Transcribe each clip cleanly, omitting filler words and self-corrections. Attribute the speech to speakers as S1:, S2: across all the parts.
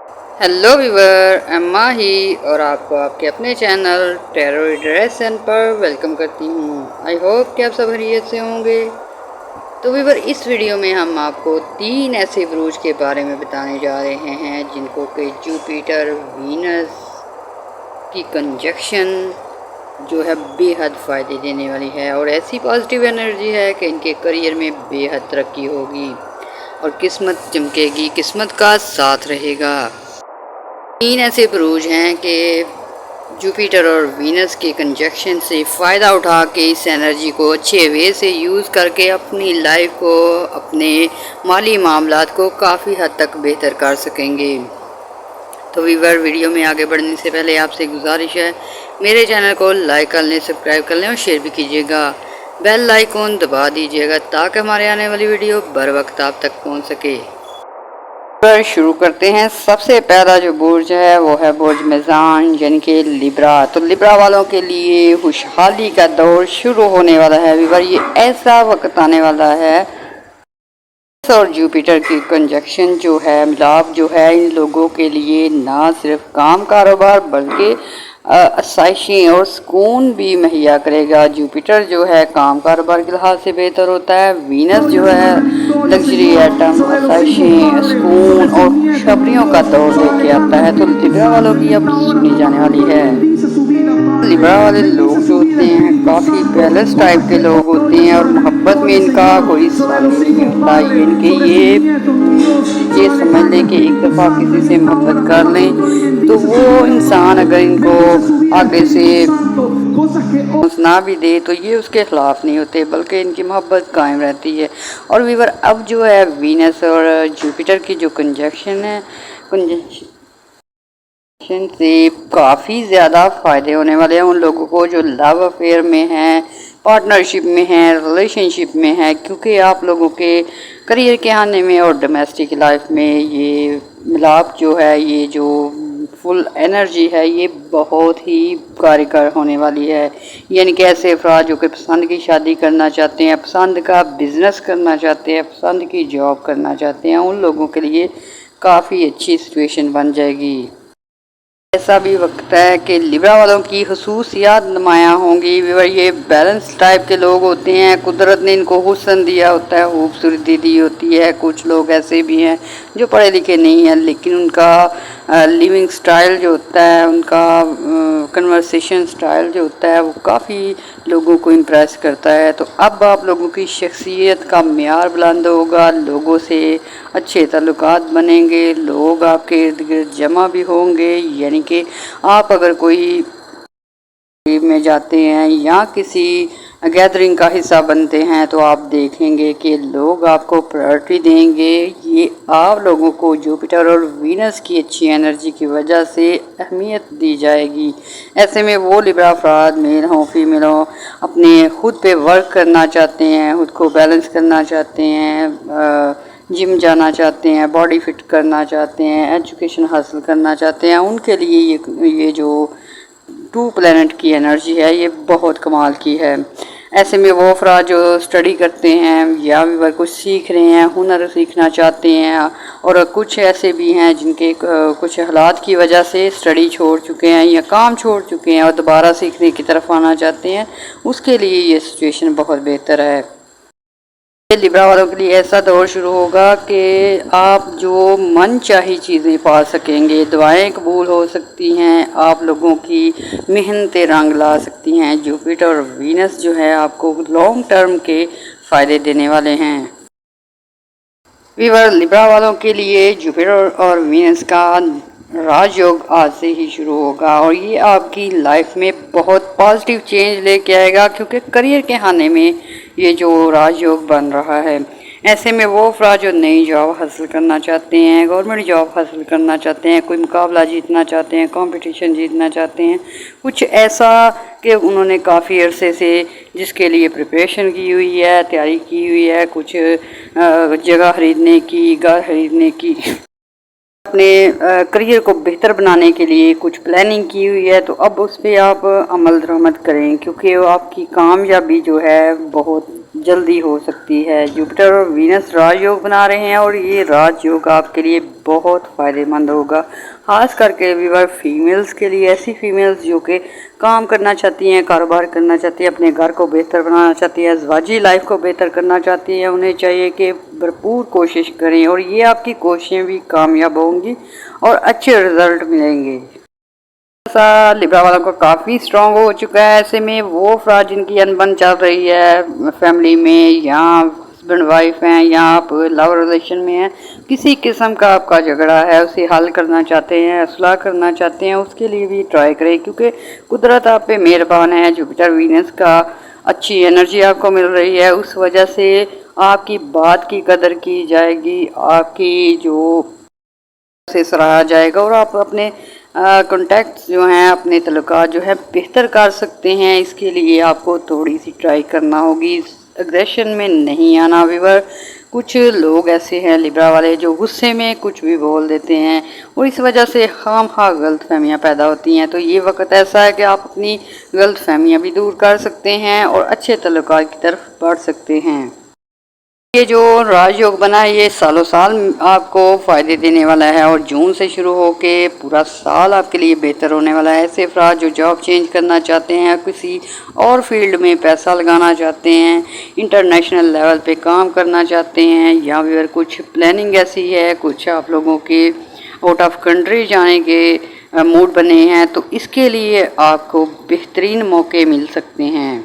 S1: Hello viewer, अम्मा ही और आपको आपके अपने चैनल टेरो ड्रेसन पर वेलकम करती हूँ। आई होप कि आप सब खैरियत से होंगे। तो व्यूवर, इस वीडियो में हम आपको 3 ऐसे बुरूज के बारे में बताने जा रहे हैं जिनको कि जुपिटर वीनस की कंजक्शन जो है बेहद फ़ायदे देने वाली है और ऐसी पॉजिटिव एनर्जी है कि इनके करियर में बेहद तरक्की होगी और किस्मत चमकेगी, किस्मत का साथ रहेगा। 3 ऐसे बुरूज हैं कि जुपिटर और वीनस के कंजक्शन से फ़ायदा उठा के इस एनर्जी को अच्छे वे से यूज़ करके अपनी लाइफ को, अपने माली मामलात को काफ़ी हद तक बेहतर कर सकेंगे। तो व्यूअर, वीडियो में आगे बढ़ने से पहले आपसे गुजारिश है, मेरे चैनल को लाइक कर लें, सब्सक्राइब कर लें और शेयर भी कीजिएगा। बेल आइकॉन दबा दीजिएगा ताकि हमारे आने वाली वीडियो बर वक्त आप तक पहुँच सके। शुरू करते हैं। सबसे पहला जो बुर्ज है वो है बुर्ज मेज़ान यानी कि लिब्रा। तो लिब्रा वालों के लिए खुशहाली का दौर शुरू होने वाला है। व्यूअर, ये ऐसा वक्त आने वाला है और जुपिटर की कंजक्शन जो है, मिलाप जो है, इन लोगों के लिए ना सिर्फ काम कारोबार बल्कि आसाइशें और सुकून भी मुहैया करेगा। जुपिटर जो है काम कारोबार के लिहाज से बेहतर होता है। वीनस जो है लग्जरी आइटम, आसाइशें, सुकून और खुशखबरियों का दौर लेके आता है। तो लिब्रा वालों की अब सुनी जाने वाली है। लिब्रा वाले लोग जो होते हैं काफ़ी बैलेंस टाइप के लोग होते हैं और मोहब्बत में इनका कोई साथी नहीं होता। इनके ये समझ लें कि एक दफ़ा किसी से मोहब्बत कर लें तो वो इंसान अगर इनको आगे से सुना भी दे तो ये उसके खिलाफ नहीं होते, बल्कि इनकी मोहब्बत कायम रहती है। और व्यूअर, अब जो है वीनस और जुपिटर की जो कंजक्शन है, से काफ़ी ज़्यादा फ़ायदे होने वाले हैं उन लोगों को जो लव अफेयर में हैं, पार्टनरशिप में हैं, रिलेशनशिप में हैं, क्योंकि आप लोगों के करियर के आने में और डोमेस्टिक लाइफ में ये मिलाप जो है, ये जो फुल एनर्जी है, ये बहुत ही कारगर होने वाली है। यानी कि ऐसे अफराद जो कि पसंद की शादी करना चाहते हैं, पसंद का बिज़नेस करना चाहते हैं, पसंद की जॉब करना चाहते हैं, उन लोगों के लिए काफ़ी अच्छी सिचुएशन बन जाएगी। ऐसा भी वक्त है कि लिब्रा वालों की खसूसियात नुमायाँ होंगी। व्यूअर, ये बैलेंस टाइप के लोग होते हैं। कुदरत ने इनको हुस्न दिया होता है, खूबसूरती दी होती है। कुछ लोग ऐसे भी हैं जो पढ़े लिखे नहीं हैं, लेकिन उनका लिविंग स्टाइल जो होता है, उनका कन्वर्सेशन स्टाइल जो होता है, वो काफ़ी लोगों को इम्प्रेस करता है। तो अब आप लोगों की शख्सियत का मेयार बुलंद होगा, लोगों से अच्छे ताल्लुकात बनेंगे, लोग आपके इर्द गिर्द जमा भी होंगे। यानी कि आप अगर कोई में जाते हैं या किसी गैदरिंग का हिस्सा बनते हैं तो आप देखेंगे कि लोग आपको प्रायोरिटी देंगे। ये आप लोगों को जुपिटर और वीनस की अच्छी एनर्जी की वजह से अहमियत दी जाएगी। ऐसे में वो लिब्रा अफराद, मेल हों फीमेल हों, अपने खुद पे वर्क करना चाहते हैं, खुद को बैलेंस करना चाहते हैं, जिम जाना चाहते हैं, बॉडी फिट करना चाहते हैं, एजुकेशन हासिल करना चाहते हैं, उनके लिए ये जो 2 प्लैनेट की एनर्जी है, ये बहुत कमाल की है। ऐसे में वो अफराद जो स्टडी करते हैं या भी कुछ सीख रहे हैं, हुनर सीखना चाहते हैं, और कुछ ऐसे भी हैं जिनके कुछ हालात की वजह से स्टडी छोड़ चुके हैं या काम छोड़ चुके हैं और दोबारा सीखने की तरफ आना चाहते हैं, उसके लिए ये सिचुएशन बहुत बेहतर है। लिब्रा वालों के लिए ऐसा दौर शुरू होगा कि आप जो मन चाही चीज़ें पा सकेंगे, दुआएं कबूल हो सकती हैं, आप लोगों की मेहनतें रंग ला सकती हैं। जुपिटर और वीनस जो है आपको लॉन्ग टर्म के फ़ायदे देने वाले हैं। व्यूअर, लिब्रा वालों के लिए जुपिटर और वीनस का राजयोग आज से ही शुरू होगा और ये आपकी लाइफ में बहुत पॉजिटिव चेंज लेके आएगा, क्योंकि करियर के खाने में ये जो राजयोग बन रहा है। ऐसे में वो अफराद जो नई जॉब हासिल करना चाहते हैं, गवर्नमेंट जॉब हासिल करना चाहते हैं, कोई मुकाबला जीतना चाहते हैं, कंपटीशन जीतना चाहते हैं, कुछ ऐसा कि उन्होंने काफ़ी अरसे से जिसके लिए प्रिपरेशन की हुई है, तैयारी की हुई है, कुछ जगह खरीदने की, घर खरीदने की, अपने करियर को बेहतर बनाने के लिए कुछ प्लानिंग की हुई है, तो अब उस पर आप अमल दरामद करें, क्योंकि आपकी कामयाबी जो है बहुत جلدی ہو سکتی ہے۔ جوپیٹر اور وینس راج یوگ بنا رہے ہیں اور یہ راج یوگ آپ کے لیے بہت فائدہ مند ہوگا، خاص کر کے ویور فیمیلز کے لیے، ایسی فیمیلز جو کہ کام کرنا چاہتی ہیں، کاروبار کرنا چاہتی ہیں، اپنے گھر کو بہتر بنانا چاہتی ہیں، ازواجی لائف کو بہتر کرنا چاہتی ہیں، انہیں چاہیے کہ بھرپور کوشش کریں اور یہ آپ کی کوششیں بھی کامیاب ہوں گی اور اچھے رزلٹ ملیں گے۔ لبرا والوں کو کافی سٹرونگ ہو چکا ہے، ایسے میں وہ افراد جن کی انبن چل رہی ہے فیملی میں، یا ہسبینڈ وائف ہیں، یا آپ لو ریلیشن میں ہیں، کسی قسم کا آپ کا جھگڑا ہے، اسے حل کرنا چاہتے ہیں، اصلاح کرنا چاہتے ہیں، اس کے لیے بھی ٹرائی کریں، کیونکہ قدرت آپ پہ مہربان ہے۔ جوپیٹر وینس کا اچھی انرجی آپ کو مل رہی ہے، اس وجہ سے آپ کی بات کی قدر کی جائے گی، آپ کی جو سے سراہا جائے گا، اور آپ اپنے کانٹیکٹس جو ہیں، اپنے تعلقات جو ہے بہتر کر سکتے ہیں۔ اس کے لیے آپ کو تھوڑی سی ٹرائی کرنا ہوگی، اگریشن میں نہیں آنا۔ ویور کچھ لوگ ایسے ہیں لبرا والے جو غصے میں کچھ بھی بول دیتے ہیں اور اس وجہ سے خام خواہ غلط فہمیاں پیدا ہوتی ہیں، تو یہ وقت ایسا ہے کہ آپ اپنی غلط فہمیاں بھی دور کر سکتے ہیں اور اچھے تعلقات کی طرف بڑھ سکتے ہیں۔ یہ جو راج یوگ بنا ہے یہ سالوں سال آپ کو فائدے دینے والا ہے اور جون سے شروع ہو کے پورا سال آپ کے لیے بہتر ہونے والا ہے۔ ایسے افراد جو جاب چینج کرنا چاہتے ہیں، کسی اور فیلڈ میں پیسہ لگانا چاہتے ہیں، انٹرنیشنل لیول پہ کام کرنا چاہتے ہیں، یا پھر کچھ پلاننگ ایسی ہے، کچھ آپ لوگوں کے آؤٹ آف کنٹری جانے کے موڈ بنے ہیں، تو اس کے لیے آپ کو بہترین موقع مل سکتے ہیں۔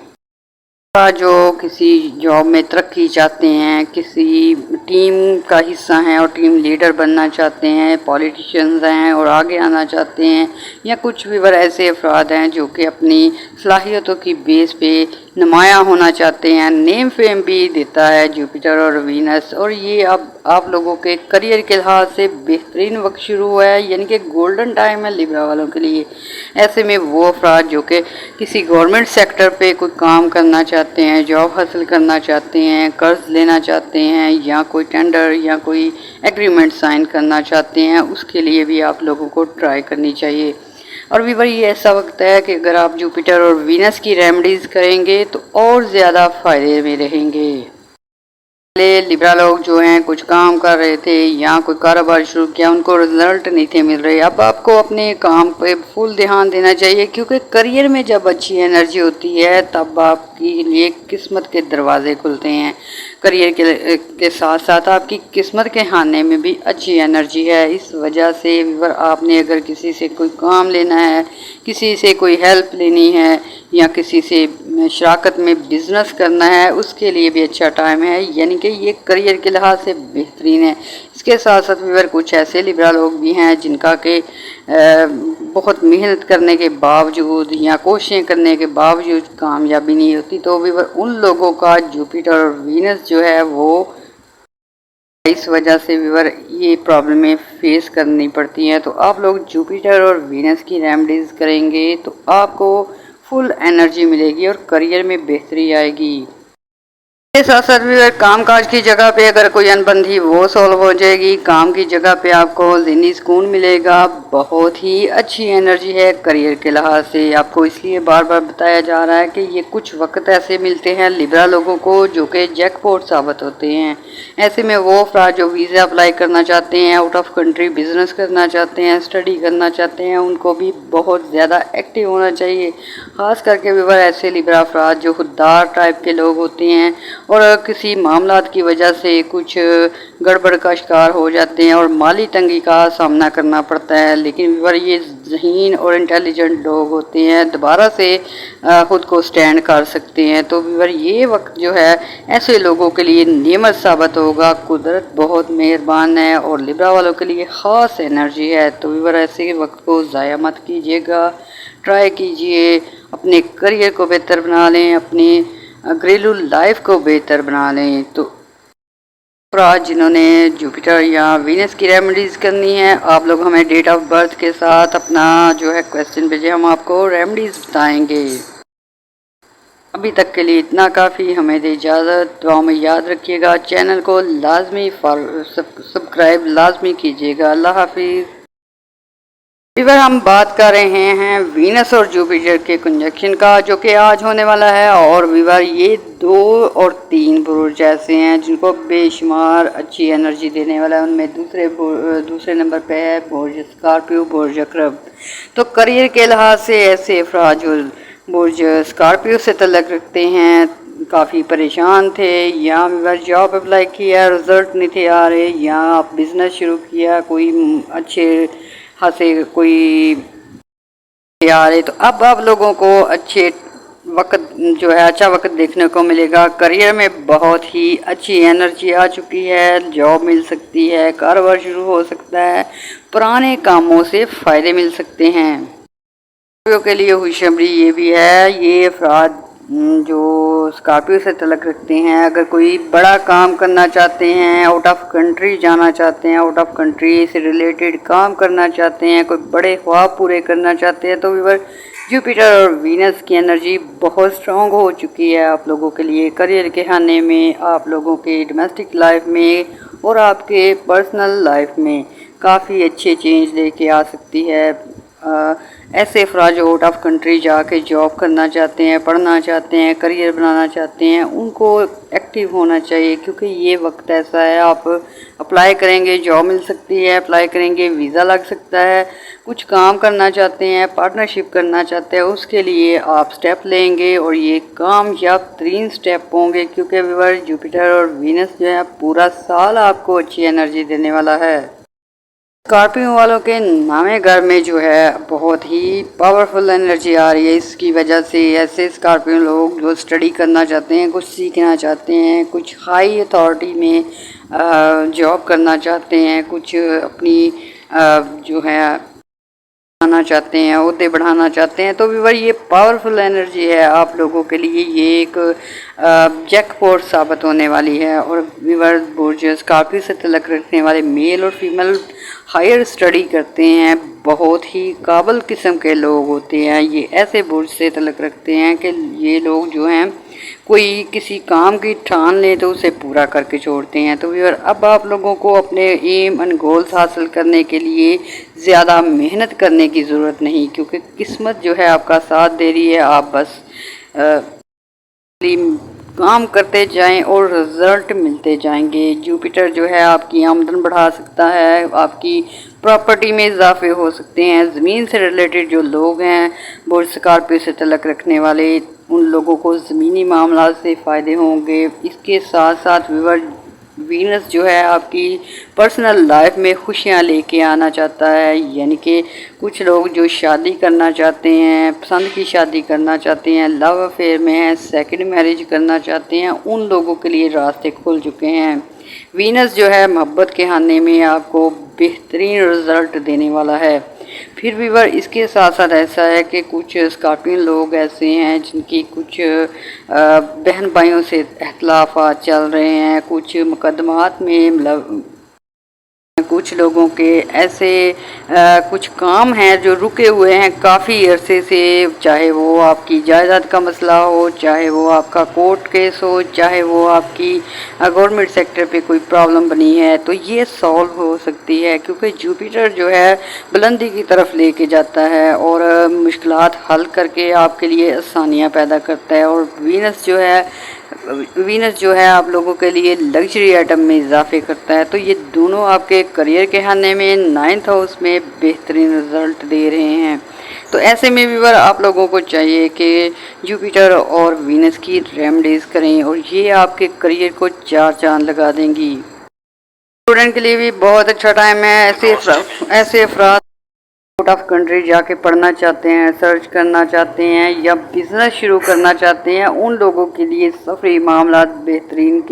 S1: جو کسی جاب میں ترقی چاہتے ہیں، کسی ٹیم کا حصہ ہیں اور ٹیم لیڈر بننا چاہتے ہیں، پولیٹیشینز ہیں اور آگے آنا چاہتے ہیں، یا کچھ بھی ایسے افراد ہیں جو کہ اپنی صلاحیتوں کی بیس پہ نمایاں ہونا چاہتے ہیں۔ نیم فیم بھی دیتا ہے جوپیٹر اور وینس، اور یہ اب آپ لوگوں کے کریئر کے لحاظ سے بہترین وقت شروع ہوا ہے، یعنی کہ گولڈن ٹائم ہے لبرا والوں کے لیے۔ ایسے میں وہ افراد جو کہ کسی گورنمنٹ سیکٹر پہ کوئی کام کرنا چاہتے ہیں، جاب حاصل کرنا چاہتے ہیں، قرض لینا چاہتے ہیں، یا کوئی ٹینڈر یا کوئی ایگریمنٹ سائن کرنا چاہتے ہیں، اس کے لیے بھی آپ لوگوں کو ٹرائی کرنی چاہیے۔ اور ویور یہ ایسا وقت ہے کہ اگر آپ جوپیٹر اور وینس کی ریمیڈیز کریں گے تو اور زیادہ فائدے میں رہیں گے۔ لبرا لوگ جو ہیں کچھ کام کر رہے تھے یا کوئی کاروبار شروع کیا، ان کو رزلٹ نہیں تھے مل رہے، اب آپ کو اپنے کام پہ فل دھیان دینا چاہیے، کیونکہ کریئر میں جب اچھی انرجی ہوتی ہے تب آپ کے لیے قسمت کے دروازے کھلتے ہیں۔ کریئر کے ساتھ ساتھ آپ کی قسمت کے خانے میں بھی اچھی انرجی ہے، اس وجہ سے آپ نے اگر کسی سے کوئی کام لینا ہے، کسی سے کوئی ہیلپ لینی ہے، یا کسی سے شراکت میں بزنس کرنا ہے، اس کے لیے بھی اچھا ٹائم ہے، یعنی کہ یہ کریئر کے لحاظ سے بہترین ہے۔ اس کے ساتھ ساتھ ویور کچھ ایسے لبرا لوگ بھی ہیں جن کا کہ بہت محنت کرنے کے باوجود یا کوششیں کرنے کے باوجود کامیابی نہیں ہوتی، تو ویور ان لوگوں کا جوپیٹر اور وینس جو ہے وہ اس وجہ سے ویور یہ پرابلمیں فیس کرنی پڑتی ہیں۔ تو آپ لوگ جوپیٹر اور وینس کی ریمیڈیز کریں گے تو آپ کو فل انرجی ملے گی اور کریئر میں بہتری آئے گی۔ اس ساتھ ساتھ بھی کام کاج کی جگہ پہ اگر کوئی انبن تھی وہ سولو ہو جائے گی، کام کی جگہ پہ آپ کو ذہنی سکون ملے گا، بہت ہی اچھی انرجی ہے کریئر کے لحاظ سے۔ آپ کو اس لیے بار بار بتایا جا رہا ہے کہ یہ کچھ وقت ایسے ملتے ہیں لبرا لوگوں کو جو کہ جیک پاٹ ثابت ہوتے ہیں۔ ایسے میں وہ افراد جو ویزا اپلائی کرنا چاہتے ہیں، آؤٹ آف کنٹری بزنس کرنا چاہتے ہیں، اسٹڈی کرنا چاہتے ہیں، ان کو بھی بہت زیادہ ایکٹیو ہونا چاہیے، خاص کر کے ویور ایسے لبرا افراد جو خوددار ٹائپ کے لوگ ہوتے ہیں اور کسی معاملات کی وجہ سے کچھ گڑبڑ کا شکار ہو جاتے ہیں اور مالی تنگی کا سامنا کرنا پڑتا ہے، لیکن ویور یہ ذہین اور انٹیلیجنٹ لوگ ہوتے ہیں، دوبارہ سے خود کو سٹینڈ کر سکتے ہیں۔ تو ویور یہ وقت جو ہے ایسے لوگوں کے لیے نعمت ثابت ہوگا، قدرت بہت مہربان ہے اور لبرا والوں کے لیے خاص انرجی ہے۔ تو ویور ایسے وقت کو ضائع مت کیجیے گا، ٹرائی کیجیے، اپنے کریئر کو بہتر بنا لیں، اپنی گھریلو لائف کو بہتر بنا لیں۔ تو افراد جنہوں نے جوپیٹر یا وینس کی ریمیڈیز کرنی ہے، آپ لوگ ہمیں ڈیٹ آف برتھ کے ساتھ اپنا جو ہے کویسچن بھیجیں، ہم آپ کو ریمیڈیز بتائیں گے۔ ابھی تک کے لیے اتنا کافی، ہمیں دے اجازت، دعاؤں میں یاد رکھیے گا، چینل کو لازمی سبسکرائب لازمی کیجیے گا۔ اللہ حافظ۔ इधर हम बात कर रहे हैं वीनस और जुपिटर के कंजक्शन का, जो कि आज होने वाला है। और विवर ये 2 और 3 बुर्ज ऐसे हैं जिनको बेशुमार अच्छी एनर्जी देने वाला है। उनमें दूसरे नंबर पे है बुर्ज स्कॉर्पियो, बुर्ज अकरब। तो करियर के लिहाज से ऐसे अफराद जो बुर्ज स्कॉर्पियो से तल्लुक़ रखते हैं काफ़ी परेशान थे, या विवर जॉब अप्लाई किया रिज़ल्ट नहीं थे आ रहे, या आप बिज़नेस शुरू किया कोई अच्छे से कोई आ रहे, तो अब आप लोगों को अच्छे वक्त जो है अच्छा वक्त देखने को मिलेगा। करियर में बहुत ही अच्छी एनर्जी आ चुकी है, जॉब मिल सकती है, कारोबार शुरू हो सकता है, पुराने कामों से फ़ायदे मिल सकते हैं। के लिए खुशखबरी ये भी है, ये अफराद जो स्कॉर्पियो से तल्लुक़ रखते हैं, अगर कोई बड़ा काम करना चाहते हैं, आउट ऑफ कंट्री जाना चाहते हैं, आउट ऑफ कंट्री से रिलेटेड काम करना चाहते हैं, कोई बड़े ख्वाब पूरे करना चाहते हैं, तो विवर जुपिटर और वीनस की एनर्जी बहुत स्ट्रॉन्ग हो चुकी है आप लोगों के लिए। करियर के खाने में, आप लोगों के डोमेस्टिक लाइफ में और आपके पर्सनल लाइफ में काफ़ी अच्छे चेंज लेके आ सकती है। ऐसे अफराद जो आउट ऑफ कंट्री जाके जॉब करना चाहते हैं, पढ़ना चाहते हैं, करियर बनाना चाहते हैं, उनको एक्टिव होना चाहिए, क्योंकि ये वक्त ऐसा है आप अप्लाई करेंगे जॉब मिल सकती है, अप्लाई करेंगे वीज़ा लग सकता है, कुछ काम करना चाहते हैं, पार्टनरशिप करना चाहते हैं, उसके लिए आप स्टेप लेंगे और ये कामयाब तरीन स्टेप होंगे, क्योंकि विवर जुपिटर और वीनस जो है पूरा साल आपको अच्छी एनर्जी देने वाला है। स्कॉर्पियो वालों के नामे घर में जो है बहुत ही पावरफुल एनर्जी आ रही है। इसकी वजह से ऐसे स्कॉर्पियो लोग जो स्टडी करना चाहते हैं, कुछ सीखना चाहते हैं, कुछ हाई अथॉरिटी में जॉब करना चाहते हैं, कुछ अपनी जो है बढ़ाना चाहते हैं, ओहदे बढ़ाना चाहते हैं, तो विवर ये पावरफुल एनर्जी है आप लोगों के लिए। ये एक जैकपॉट साबित होने वाली है। और विवर बुर्ज स्कॉर्पियो से तल्लुक़ रखने वाले मेल और फीमेल हायर स्टडी करते हैं, बहुत ही काबिल किस्म के लोग होते हैं। ये ऐसे बुर्ज से तल्लुक़ रखते हैं कि ये लोग जो हैं कोई किसी काम की ठान लें तो उसे पूरा करके छोड़ते हैं। तो व्यूअर अब आप लोगों को अपने एम एंड गोल्स हासिल करने के लिए ज़्यादा मेहनत करने की ज़रूरत नहीं, क्योंकि किस्मत जो है आपका साथ दे रही है। आप बस काम करते जाएं और रिज़ल्ट मिलते जाएंगे। जुपिटर जो है आपकी आमदन बढ़ा सकता है, आपकी प्रॉपर्टी में इजाफे हो सकते हैं। ज़मीन से रिलेटेड जो लोग हैं बुर्ज स्कॉर्पियो से तल्लुक़ रखने वाले, उन लोगों को ज़मीनी मामला से फ़ायदे होंगे। इसके साथ साथ वीनस जो है आपकी पर्सनल लाइफ में खुशियाँ लेके आना चाहता है, यानी कि कुछ लोग जो शादी करना चाहते हैं, पसंद की शादी करना चाहते हैं, लव अफेयर में हैं, सेकंड मैरिज करना चाहते हैं, उन लोगों के लिए रास्ते खुल चुके हैं। वीनस जो है मोहब्बत के खाने में आपको बेहतरीन रिज़ल्ट देने वाला है। फिर भी वर इसके साथ साथ ऐसा है कि कुछ स्कॉर्पियन लोग ऐसे हैं जिनकी कुछ बहन भाइयों से इख्तिलाफ़ात चल रहे हैं, कुछ मुकदमात में मतलब कुछ लोगों के ऐसे कुछ काम हैं जो रुके हुए हैं काफ़ी अरसे से, चाहे वो आपकी जायदाद का मसला हो, चाहे वो आपका कोर्ट केस हो, चाहे वो आपकी गवर्नमेंट सेक्टर पे कोई प्रॉब्लम बनी है, तो ये सॉल्व हो सकती है, क्योंकि जुपिटर जो है बुलंदी की तरफ लेके जाता है और मुश्किलात हल करके आपके लिए आसानियाँ पैदा करता है। और वीनस जो है आप लोगों के लिए लग्जरी आइटम में इजाफे करता है। तो ये दोनों आपके करियर के खाने में 9th हाउस में बेहतरीन रिजल्ट दे रहे हैं। तो ऐसे में व्यूअर आप लोगों को चाहिए कि जुपिटर और वीनस की रेमेडीज़ करें और ये आपके करियर को 4 चांद लगा देंगी। स्टूडेंट के लिए भी बहुत अच्छा टाइम है। ऐसे अफराद आउट ऑफ कंट्री जाके पढ़ना चाहते हैं, सर्च करना चाहते हैं या बिज़नेस शुरू करना चाहते हैं, उन लोगों के लिए सफरी मामला बेहतरीन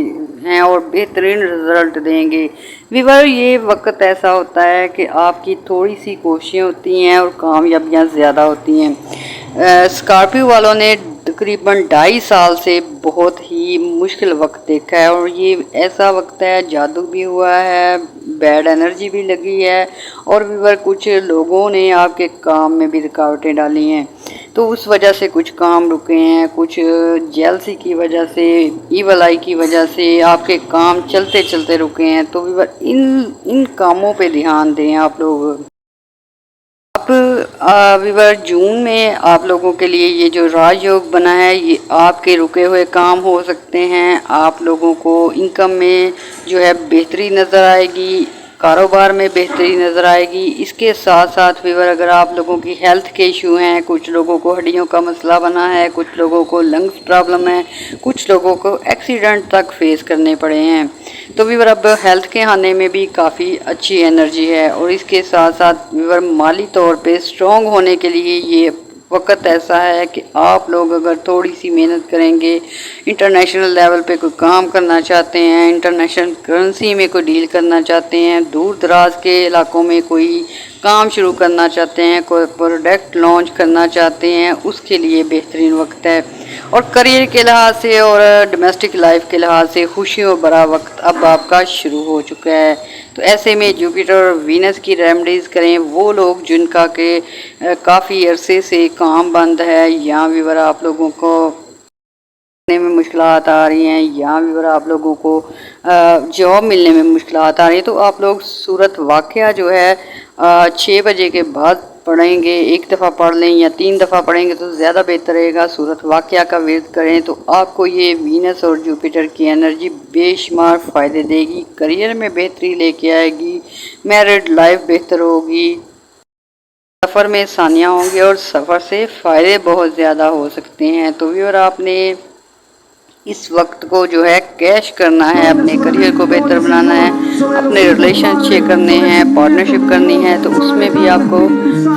S1: हैं और बेहतरीन रिजल्ट देंगे। विवर ये वक्त ऐसा होता है कि आपकी थोड़ी सी कोशिशें होती हैं और कामयाबियाँ ज़्यादा होती हैं। स्कॉर्पियो वालों ने तकरीबन 2.5 साल से बहुत ही मुश्किल वक्त देखा है और ये ऐसा वक्त है, जादू भी हुआ है, बैड एनर्जी भी लगी है और विवर कुछ लोगों ने आपके काम में भी रुकावटें डाली हैं, तो उस वजह से कुछ काम रुके हैं, कुछ जेलसी की वजह से, ईवल आई की वजह से आपके काम चलते चलते रुके हैं। तो विवर इन कामों पे ध्यान दें। आप व्यूअर जून में आप लोगों के लिए ये जो राजयोग बना है, ये आपके रुके हुए काम हो सकते हैं। आप लोगों को इनकम में जो है बेहतरी नज़र आएगी, कारोबार में बेहतरी नज़र आएगी। इसके साथ साथ व्यूअर अगर आप लोगों की हेल्थ के इशू हैं, कुछ लोगों को हड्डियों का मसला बना है, कुछ लोगों को लंग्स प्रॉब्लम है, कुछ लोगों को एक्सीडेंट तक फेस करने पड़े हैं, तो व्यूअर अब हेल्थ के आने में भी काफ़ी अच्छी एनर्जी है। और इसके साथ साथ व्यूअर माली तौर पे स्ट्रॉन्ग होने के लिए ये वक्त ऐसा है कि आप लोग अगर थोड़ी सी मेहनत करेंगे, इंटरनेशनल लेवल पे कोई काम करना चाहते हैं, इंटरनेशनल करेंसी में कोई डील करना चाहते हैं, दूर दराज के इलाकों में कोई काम शुरू करना चाहते हैं, कोई प्रोडक्ट लॉन्च करना चाहते हैं, उसके लिए बेहतरीन वक्त है। और करियर के लिहाज से और डोमेस्टिक लाइफ के लिहाज से खुशियों भरा वक्त अब आपका शुरू हो चुका है। तो ऐसे में जुपिटर और वीनस की रेमेडीज़ करें वो लोग जिनका के काफ़ी अरसे से काम बंद है, या व्यूअर आप लोगों को में मुश्किलात आ रही हैं, या व्यूअर आप लोगों को जॉब मिलने में मुश्किलात आ रही है, तो आप लोग सूरत वाक़या जो है 6 बजे के बाद पढ़ेंगे। एक दफ़ा पढ़ लें या 3 दफ़ा पढ़ेंगे तो ज़्यादा बेहतर रहेगा। सूरत वाक़या का विर्द करें तो आपको ये वीनस और जुपिटर की एनर्जी बेशुमार फ़ायदे देगी, करियर में बेहतरी लेके आएगी, मैरिड लाइफ बेहतर होगी, सफ़र में आसानियाँ होंगी और सफ़र से फ़ायदे बहुत ज़्यादा हो सकते हैं। तो व्यूअर आपने इस वक्त को जो है कैश करना है, अपने करियर को बेहतर बनाना है, अपने रिलेशन अच्छे करने हैं, पार्टनरशिप करनी है, तो उसमें भी आपको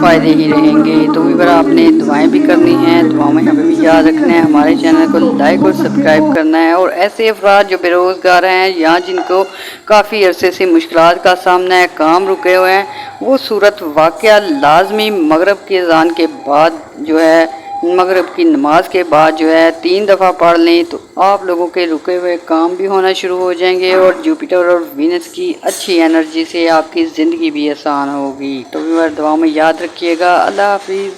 S1: फ़ायदे ही रहेंगे। तो व्यूअर आपने दुआएं भी करनी हैं, दुआओं में हमें भी याद रखना है, हमारे चैनल को लाइक और सब्सक्राइब करना है। और ऐसे अफराद जो बेरोज़गार हैं या जिनको काफ़ी अरसे से मुश्किलात का सामना है, काम रुके हुए हैं, वो सूरत वाक़या लाजमी मगरिब की अज़ान के बाद जो है, मगरिब की नमाज के बाद जो है 3 दफ़ा पढ़ लें तो आप लोगों के रुके हुए काम भी होना शुरू हो जाएंगे और जुपिटर और वीनस की अच्छी एनर्जी से आपकी ज़िंदगी भी आसान होगी। तो व्यूअर दुआओं में याद रखिएगा। अल्लाह हाफिज़।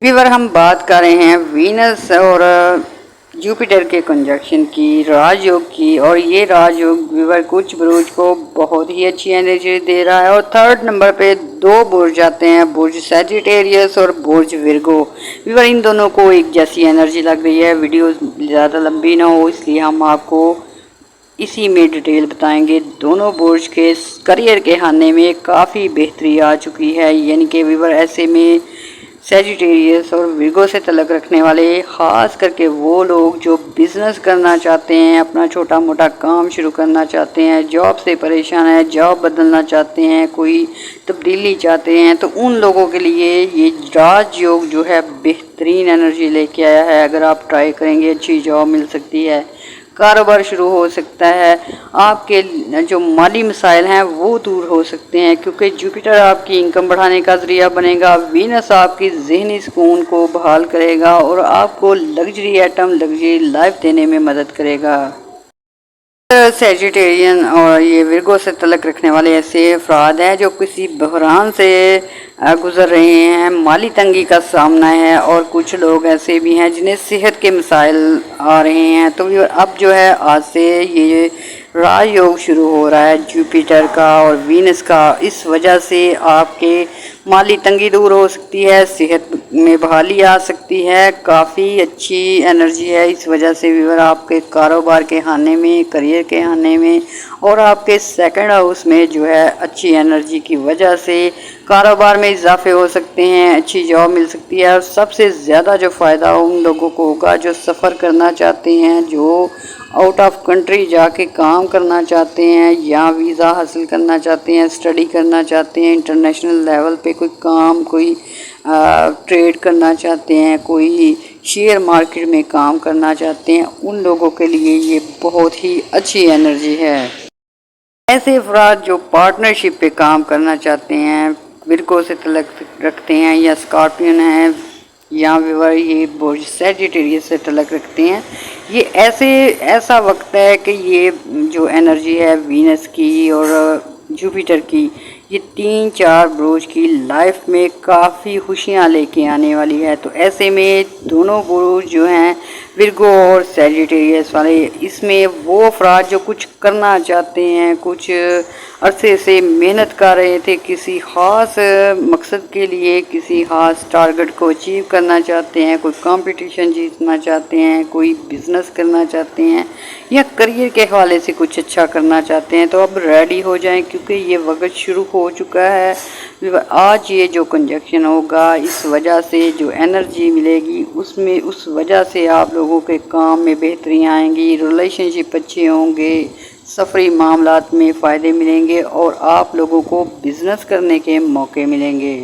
S1: व्यूअर हम बात कर रहे हैं वीनस और जुपिटर के कंजक्शन की, राजयोग की, और ये राजयोग व्यूअर कुछ बुर्ज को बहुत ही अच्छी एनर्जी दे रहा है। और 3rd नंबर पे 2 बुर्ज आते हैं, बुर्ज सैजिटेरियस और बुर्ज विर्गो। व्यूअर इन दोनों को एक जैसी एनर्जी लग रही है। वीडियो ज़्यादा लंबी ना हो इसलिए हम आपको इसी में डिटेल बताएंगे। दोनों बुर्ज के करियर के खाने में काफ़ी बेहतरी आ चुकी है, यानी कि व्यूअर ऐसे में सैजिटेरियस और विर्गो से तलक रखने वाले, ख़ास करके वो लोग जो बिज़नेस करना चाहते हैं, अपना छोटा मोटा काम शुरू करना चाहते हैं, जॉब से परेशान है, जॉब बदलना चाहते हैं, कोई तब्दीली चाहते हैं, तो उन लोगों के लिए ये राजयोग जो है बेहतरीन एनर्जी लेके आया है। अगर आप ट्राई करेंगे अच्छी जॉब मिल सकती है, कारोबार शुरू हो सकता है, आपके जो माली मसाइल हैं वो दूर हो सकते हैं, क्योंकि जुपिटर आपकी इनकम बढ़ाने का ज़रिया बनेगा, वीनस आपकी ज़हनी सुकून को बहाल करेगा और आपको लग्जरी आइटम, लग्जरी लाइफ देने में मदद करेगा। सैजिटेरियन और ये विर्गो से तलक रखने वाले ऐसे अफराद हैं जो किसी बहरान से गुज़र रहे हैं, माली तंगी का सामना है, और कुछ लोग ऐसे भी हैं जिन्हें सेहत के मसाइल आ रहे हैं। तो अब जो है आज से ये राजयोग शुरू हो रहा है जुपिटर का और वीनस का। इस वजह से आपके माली तंगी दूर हो सकती है, सेहत में बहाली आ सकती है, काफ़ी अच्छी एनर्जी है। इस वजह से व्यूअर आपके कारोबार के खाने में, करियर के खाने में और आपके सेकंड हाउस में जो है अच्छी एनर्जी की वजह से कारोबार में इजाफे हो सकते हैं, अच्छी जॉब मिल सकती है। और सबसे ज़्यादा जो फ़ायदा उन लोगों को होगा जो सफ़र करना चाहते हैं, जो आउट ऑफ कंट्री जाके काम करना चाहते हैं या वीज़ा हासिल करना चाहते हैं, स्टडी करना चाहते हैं, इंटरनेशनल लेवल पे कोई काम, कोई ट्रेड करना चाहते हैं, कोई शेयर मार्केट में काम करना चाहते हैं, उन लोगों के लिए ये बहुत ही अच्छी एनर्जी है। ऐसे अफराद जो पार्टनरशिप पे काम करना चाहते हैं, विर्गो से तलक रखते हैं या स्कॉर्पियन हैं, या व्यूअर ये बुर्ज सैजिटेरियस से तलक रखते हैं, ये ऐसा वक्त है कि ये जो एनर्जी है वीनस की और जुपिटर की, ये 3-4 बुर्ज की लाइफ में काफ़ी खुशियाँ लेके आने वाली है। तो ऐसे में दोनों बुर्ज जो हैं विर्गो और सैजिटेरियस वाले, इसमें वो अफराद जो कुछ करना चाहते हैं, कुछ अरसे से मेहनत कर रहे थे किसी ख़ास मकसद के लिए, किसी ख़ास टारगेट को अचीव करना चाहते हैं, कोई कंपटीशन जीतना चाहते हैं, कोई बिज़नेस करना चाहते हैं या करियर के हवाले से कुछ अच्छा करना चाहते हैं, तो अब रेडी हो जाएं क्योंकि ये वक्त शुरू हो चुका है। आज ये जो कंजक्शन होगा, इस वजह से जो एनर्जी मिलेगी उसमें, उस वजह से आप लोगों के काम में बेहतरी आएंगी, रिलेशनशिप अच्छे होंगे, सफरी मामलात में फ़ायदे मिलेंगे और आप लोगों को बिज़नेस करने के मौके मिलेंगे।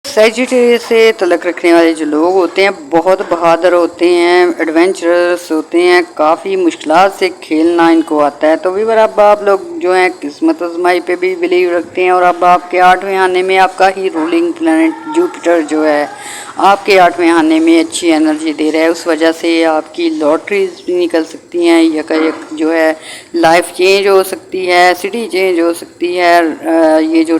S1: सैजिटेरियस से तल्लुक़ रखने वाले जो लोग होते हैं बहुत बहादुर होते हैं, एडवेंचरस होते हैं, काफ़ी मुश्किलात से खेलना इनको आता है। तो व्यूअर, अब आप लोग जो हैं किस्मत आज़माई पे भी बिलीव रखते हैं और अब आपके 8वें आने में आपका ही रूलिंग प्लैनेट जुपिटर जो है आपके 8वें आने में अच्छी एनर्जी दे रहा है। उस वजह से आपकी लॉटरीज भी निकल सकती हैं, यकायक जो है लाइफ चेंज हो सकती है, सिटी चेंज हो सकती है। ये जो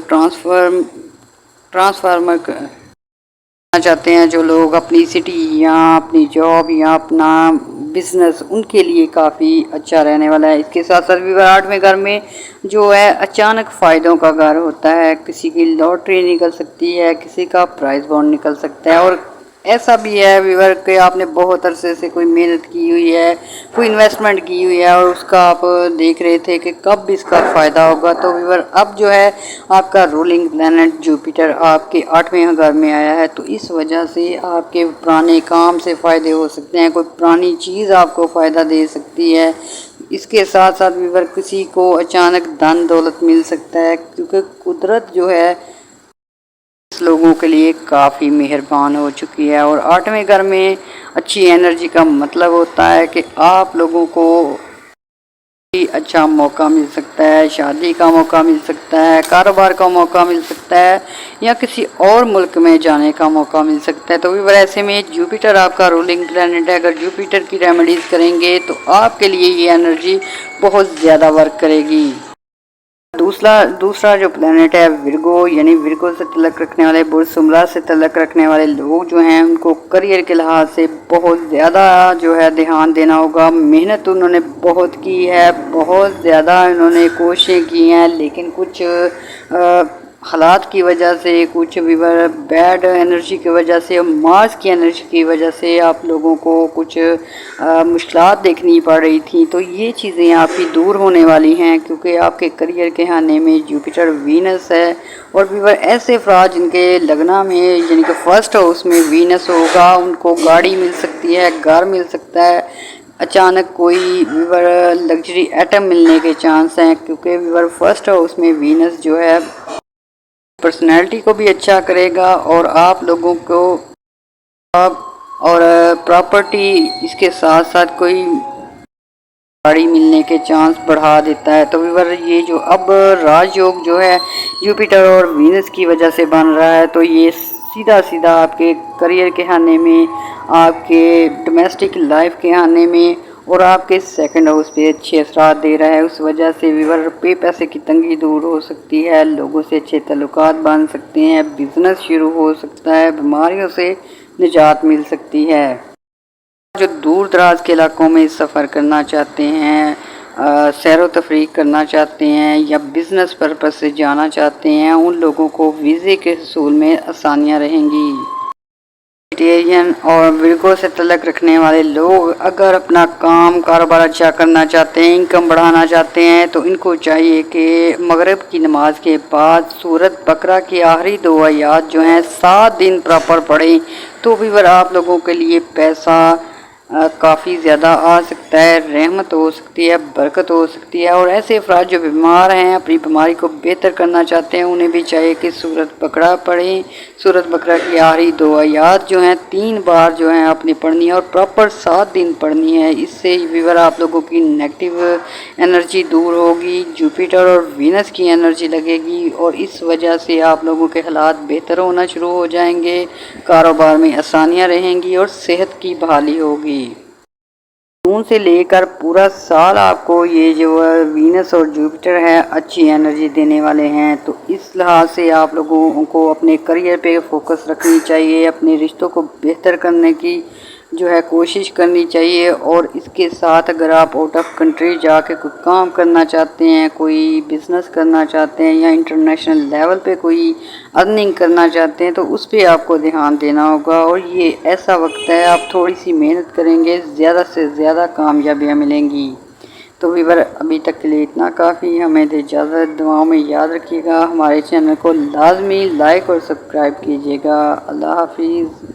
S1: ट्रांसफार्मर करना चाहते हैं जो लोग, अपनी सिटी या अपनी जॉब या अपना बिज़नेस, उनके लिए काफ़ी अच्छा रहने वाला है। इसके साथ साथ भी 8वें घर में जो है अचानक फ़ायदों का घर होता है, किसी की लॉटरी निकल सकती है, किसी का प्राइज़ बॉन्ड निकल सकता है। और ऐसा भी है व्यूअर कि आपने बहुत अरसे से कोई मेहनत की हुई है, कोई इन्वेस्टमेंट की हुई है और उसका आप देख रहे थे कि कब इसका फ़ायदा होगा। तो व्यूअर, अब जो है आपका रूलिंग प्लैनेट जुपिटर आपके 8वें घर में आया है, तो इस वजह से आपके पुराने काम से फ़ायदे हो सकते हैं, कोई पुरानी चीज़ आपको फ़ायदा दे सकती है। इसके साथ साथ व्यूअर, किसी को अचानक धन दौलत मिल सकता है क्योंकि कुदरत जो है लोगों के लिए काफ़ी मेहरबान हो चुकी है। और 8वें घर में अच्छी एनर्जी का मतलब होता है कि आप लोगों को अच्छा मौका मिल सकता है, शादी का मौका मिल सकता है, कारोबार का मौका मिल सकता है या किसी और मुल्क में जाने का मौका मिल सकता है। तो भी ऐसे में जुपिटर आपका रूलिंग प्लैनेट है, अगर जुपिटर की रेमेडीज़ करेंगे तो आपके लिए ये एनर्जी बहुत ज़्यादा वर्क करेगी। दूसरा जो प्लेनेट है विर्गो, यानी विर्गो से तल्लुक़ रखने वाले, बुर्ज जुमरा से तल्लुक़ रखने वाले लोग जो हैं उनको करियर के लिहाज से बहुत ज़्यादा जो है ध्यान देना होगा। मेहनत उन्होंने बहुत की है, बहुत ज़्यादा इन्होंने कोशिशें की हैं, लेकिन कुछ हालात की वजह से, कुछ बैड एनर्जी की वजह से, मार्स की एनर्जी की वजह से आप लोगों को कुछ मुश्किलात देखनी पड़ रही थी। तो ये चीज़ें आपकी दूर होने वाली हैं क्योंकि आपके करियर के आने में जुपिटर वीनस है। और व्यूअर, ऐसे अफराद जिनके लगना में यानी कि फर्स्ट हाउस में वीनस होगा, उनको गाड़ी मिल सकती है, घर मिल सकता है, अचानक कोई व्यूअर लग्जरी आइटम मिलने के चांस हैं क्योंकि व्यूअर फर्स्ट हाउस में वीनस जो है पर्सनैलिटी को भी अच्छा करेगा और आप लोगों को और प्रॉपर्टी, इसके साथ साथ कोई गाड़ी मिलने के चांस बढ़ा देता है। तो व्यूअर, ये जो अब राजयोग जो है जुपिटर और वीनस की वजह से बन रहा है, तो ये सीधा सीधा आपके करियर के आने में, आपके डोमेस्टिक लाइफ के आने में और आपके सेकंड हाउस पे अच्छे असरात दे रहा है। उस वजह से व्यूअर पैसे की तंगी दूर हो सकती है, लोगों से अच्छे ताल्लुकात बन सकते हैं, बिज़नेस शुरू हो सकता है, बीमारियों से निजात मिल सकती है। जो दूर दराज के इलाकों में सफ़र करना चाहते हैं, सैर व तफरीक करना चाहते हैं या बिज़नेस पर्पस से जाना चाहते हैं, उन लोगों को वीज़े के हसूल में आसानियाँ रहेंगी। वेजिटेरियन और विर्गो से तल्लुक़ रखने वाले लोग अगर अपना काम कारोबार अच्छा करना चाहते हैं, इनकम बढ़ाना चाहते हैं, तो इनको चाहिए कि मगरिब की नमाज के बाद सूरत बकरा की आखिरी 2 आयत जो हैं 7 दिन प्रॉपर पढ़ें, तो भी आप लोगों के लिए पैसा काफ़ी ज़्यादा आ सकता है, रहमत हो सकती है, बरकत हो सकती है। और ऐसे अफराद जो बीमार हैं, अपनी बीमारी को बेहतर करना चाहते हैं, उन्हें भी चाहिए कि सूरत बकरा पढ़ें। सूरत बकरा की आखिरी 2 आयत जो हैं 3 बार जो हैं आपने पढ़नी है और प्रॉपर 7 दिन पढ़नी है। इससे व्यूअर आप लोगों की नेगेटिव एनर्जी दूर होगी, जुपिटर और वीनस की एनर्जी लगेगी और इस वजह से आप लोगों के हालात बेहतर होना शुरू हो जाएंगे, कारोबार में आसानियाँ रहेंगी और सेहत की बहाली होगी। जून से लेकर पूरा साल आपको ये जो वीनस और जुपिटर है अच्छी एनर्जी देने वाले हैं। तो इस लिहाज से आप लोगों को अपने करियर पे फोकस रखनी चाहिए, अपने रिश्तों को बेहतर करने की جو ہے کوشش کرنی چاہیے، اور اس کے ساتھ اگر آپ آؤٹ آف کنٹری جا کے کوئی کام کرنا چاہتے ہیں، کوئی بزنس کرنا چاہتے ہیں، یا انٹرنیشنل لیول پہ کوئی ارننگ کرنا چاہتے ہیں، تو اس پہ آپ کو دھیان دینا ہوگا، اور یہ ایسا وقت ہے آپ تھوڑی سی محنت کریں گے زیادہ سے زیادہ کامیابیاں ملیں گی۔ تو ویور ابھی تک کے لیے اتنا کافی، ہمیں دے اجازت، دعاؤں میں یاد رکھیے گا، ہمارے چینل کو لازمی لائک اور سبسکرائب کیجیے گا۔ اللہ حافظ۔